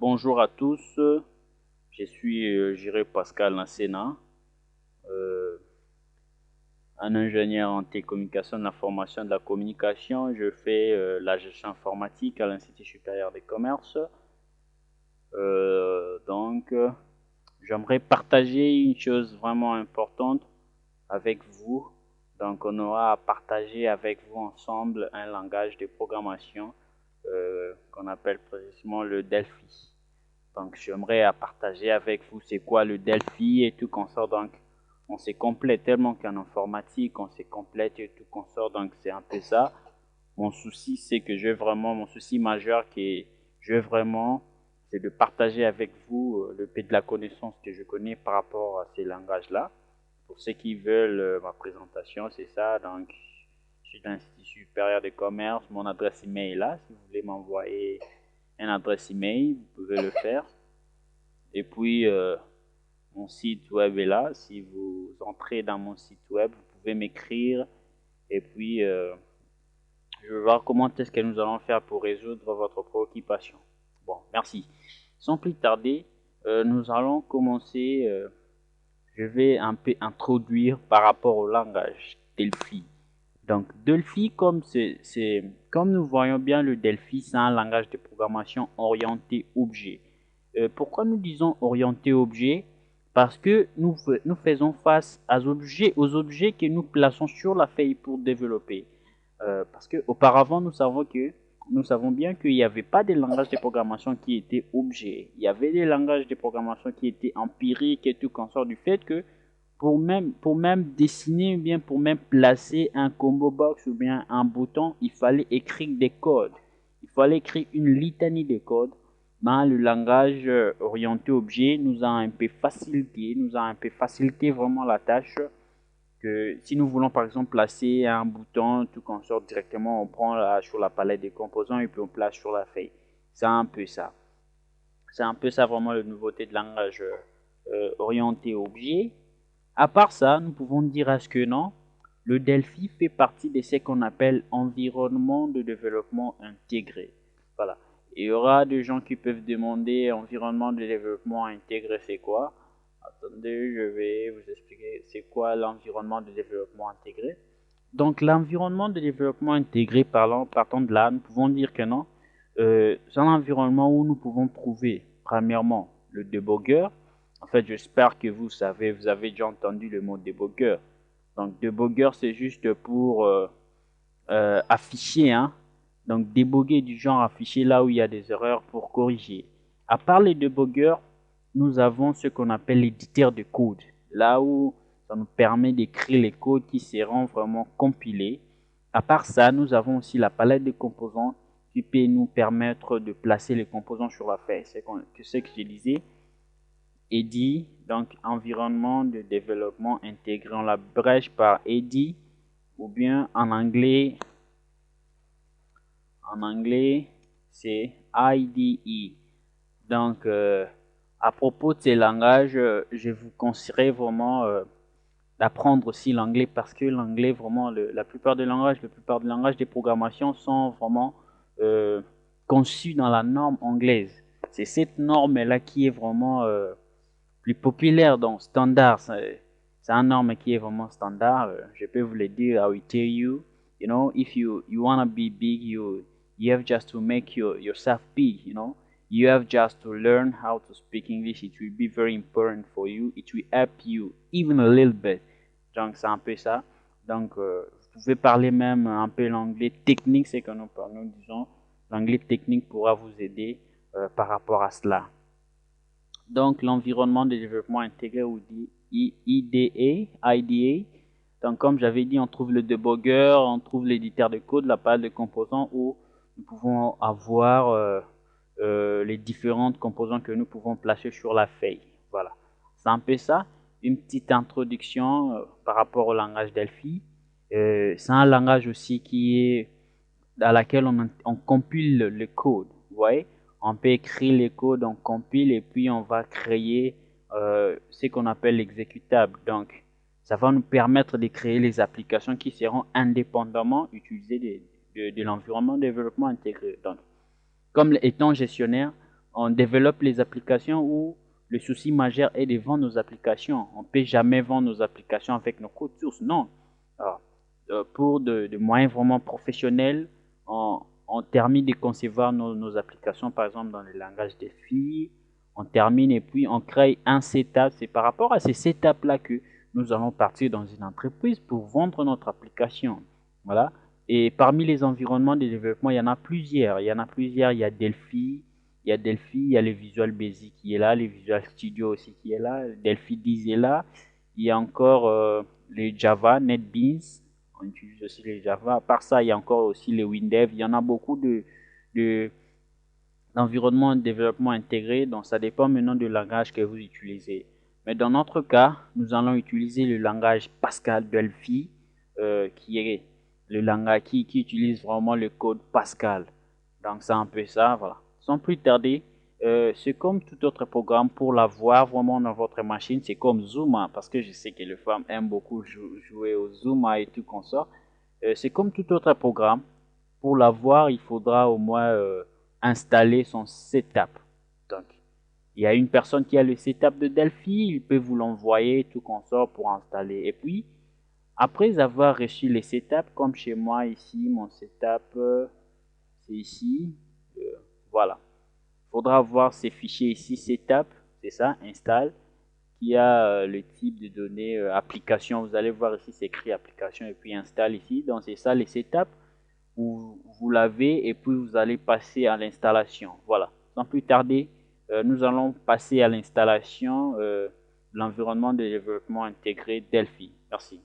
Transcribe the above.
Bonjour à tous, je suis Jiré Pascal Nassena, euh, un ingénieur en télécommunication de l'information et de la communication. Je fais la gestion informatique à l'Institut supérieur des commerces. Donc, j'aimerais partager une chose vraiment importante avec vous. Donc, on aura à partager avec vous ensemble un langage de programmation qu'on appelle précisément le Delphi. Donc, j'aimerais à partager avec vous c'est quoi le Delphi et tout consort. Donc, on se complète tellement qu'en informatique, on se complète et tout consort. Donc, c'est un peu ça. Mon souci, c'est que mon souci majeur qui je veux vraiment, c'est de partager avec vous le peu de la connaissance que je connais par rapport à ces langages-là. Pour ceux qui veulent ma présentation, c'est ça. Donc, je suis dans l'Institut supérieur de commerce. Mon adresse email est là. Si vous voulez m'envoyer une adresse email, vous pouvez le faire. Et puis, mon site web est là. Si vous entrez dans mon site web, vous pouvez m'écrire. Et puis, je vais voir comment est-ce que nous allons faire pour résoudre votre préoccupation. Bon, merci. Sans plus tarder, nous allons commencer. Je vais un peu introduire par rapport au langage Delphi. Donc, Delphi, comme nous voyons bien, le Delphi, c'est un langage de programmation orienté objet. Pourquoi nous disons orienté objet? Parce que nous faisons face aux objets que nous plaçons sur la feuille pour développer. Parce que auparavant, nous savons bien qu'il n'y avait pas de langage de programmation qui était objet. Il y avait des langages de programmation qui étaient empiriques et tout consort du fait que pour même dessiner ou bien pour même placer un combo box ou bien un bouton, il fallait écrire des codes. Il fallait écrire une litanie de codes. Mais le langage orienté objet nous a un peu facilité vraiment la tâche que si nous voulons par exemple placer un bouton, tout qu'on sort directement, on prend sur la palette des composants et puis on place sur la feuille. C'est un peu ça. C'est un peu ça vraiment la nouveauté de langage orienté objet. À part ça, nous pouvons dire à ce que non, le Delphi fait partie de ce qu'on appelle environnement de développement intégré. Voilà. Il y aura des gens qui peuvent demander environnement de développement intégré, c'est quoi? Attendez, je vais vous expliquer c'est quoi l'environnement de développement intégré. Donc, l'environnement de développement intégré, partant de là, nous pouvons dire que non, c'est un environnement où nous pouvons trouver, premièrement, le debugger. En fait, j'espère que vous savez, vous avez déjà entendu le mot debugger. Donc, debugger, c'est juste pour afficher, hein. Donc, débugger du genre afficher là où il y a des erreurs pour corriger. À part les debuggers, nous avons ce qu'on appelle l'éditeur de code. Là où ça nous permet d'écrire les codes qui seront vraiment compilés. À part ça, nous avons aussi la palette de composants qui peut nous permettre de placer les composants sur la feuille. C'est ce que je disais. EDI, donc environnement de développement intégré. On la brèche par EDI ou bien en anglais, c'est IDE. Donc, à propos de ces langages, je vous conseillerais vraiment d'apprendre aussi l'anglais parce que l'anglais, vraiment, la plupart des langages de programmation sont vraiment euh, conçus dans la norme anglaise. C'est cette norme-là qui est vraiment plus populaire, donc standard. C'est un norme qui est vraiment standard. Je peux vous le dire, I will tell you, you know, if you want to be big, you have just to make yourself big, you know. You have just to learn how to speak English. It will be very important for you. It will help you even a little bit. Donc, c'est un peu ça. Donc, vous pouvez parler même un peu l'anglais technique, c'est que nous disons. L'anglais technique pourra vous aider par rapport à cela. Donc, l'environnement de développement intégré ou dit IDA. Donc, comme j'avais dit, on trouve le debugger, on trouve l'éditeur de code, la palette de composants où nous pouvons avoir les différentes composants que nous pouvons placer sur la feuille. Voilà. C'est un peu ça. Une petite introduction par rapport au langage Delphi. C'est un langage aussi qui est dans laquelle on compile le code. Vous voyez, on peut écrire les codes, on compile et puis on va créer ce qu'on appelle l'exécutable. Donc, ça va nous permettre de créer les applications qui seront indépendamment utilisées de l'environnement de développement intégré. Donc, comme étant gestionnaire, on développe les applications où le souci majeur est de vendre nos applications. On ne peut jamais vendre nos applications avec nos codes sources. Non. Alors, pour de moyens vraiment professionnels, on termine de concevoir nos applications, par exemple, dans le langage des filles. On termine et puis on crée un setup. C'est par rapport à ces setups-là que nous allons partir dans une entreprise pour vendre notre application. Voilà. Et parmi les environnements de développement, il y en a plusieurs. Il y en a plusieurs. Il y a Delphi, il y a le Visual Basic qui est là, le Visual Studio aussi qui est là, Delphi 10 est là. Il y a encore les Java, NetBeans. On utilise aussi les Java. À part ça, il y a encore aussi les WinDev. Il y en a beaucoup d'environnements de développement intégré. Donc, ça dépend maintenant du langage que vous utilisez. Mais dans notre cas, nous allons utiliser le langage Pascal Delphi, qui est le langage qui utilise vraiment le code Pascal. Donc, c'est un peu ça, voilà. Sans plus tarder, c'est comme tout autre programme pour l'avoir vraiment dans votre machine. C'est comme Zuma, parce que je sais que les femmes aiment beaucoup jouer au Zuma et tout comme ça. C'est comme tout autre programme. Pour l'avoir, il faudra au moins installer son setup. Donc, il y a une personne qui a le setup de Delphi, il peut vous l'envoyer tout comme ça pour installer. Et puis, après avoir reçu les setups, comme chez moi ici, mon setup, c'est ici. Euh, voilà. Il faudra voir ces fichiers ici, setup, c'est ça, install, qui a le type de données application. Vous allez voir ici, c'est écrit application et puis install ici. Donc, c'est ça les setups. Vous l'avez et puis vous allez passer à l'installation. Voilà. Sans plus tarder, nous allons passer à l'installation de l'environnement de développement intégré Delphi. Merci.